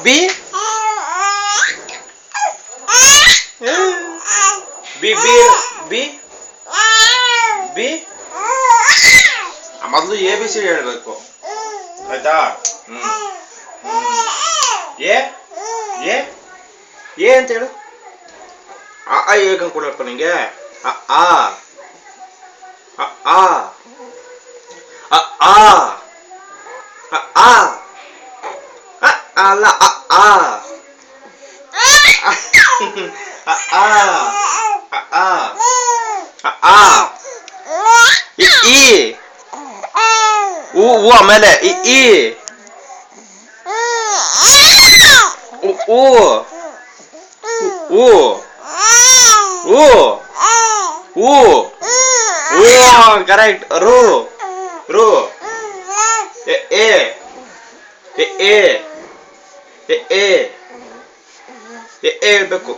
B B B B B ಮೊದಲು A B C ಹೇಳ್ಬೇಕು ಆಯ್ತಾ. ಎ ಎ ಎ ಅಂತ ಹೇಳು. ಆ ಹೇಗಂಗೆ ಕೊಡಪ್ಪ ನಿಂಗೆ. ಆ ಆ ಆ ಆ ಆ ಅಲ್ಲ ಆ ಆ ಆ ಆ ಆ ಈ ಊ ಆಮೇಲೆ ಈ ಊ ಊ ಊ ಊ ಊ ಕರೆಕ್ಟ್. ರು ರು ಎ ಎ ಎ ಎ ಹೇಳ್ಬೇಕು.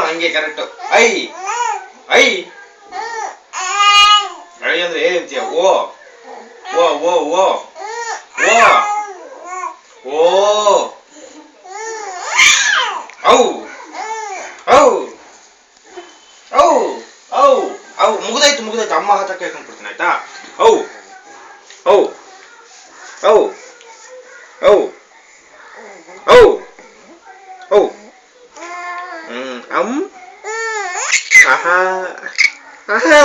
ಹಂಗೆ ಕರೆಕ್ಟ್. ಐ ಐ ಐ ಅಂದ್ರೆ ಏ ಅಂತೀಯ. ಓ ಓ ಓ ಓ ಓ ಔ ಔ ಔ ಔ ಔ ಮುಗಿದಾಯ್ತು ಮುಗಿದಾಯ್ತು. ಅಮ್ಮ ಹತ್ರ ಕೇಳ್ಕೊಂಡು ಕೊಡ್ತೀನಿ ಆಯ್ತಾ. ಔ ಔ ಔ ಔ ಔ ಔ ಅಮ್ ಆಹಾ ಆಹಾ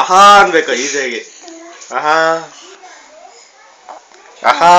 ಆಹಾ ಅನ್ಬೇಕು ಈಸಿಯಾಗಿ. ಆಹಾ ಆಹಾ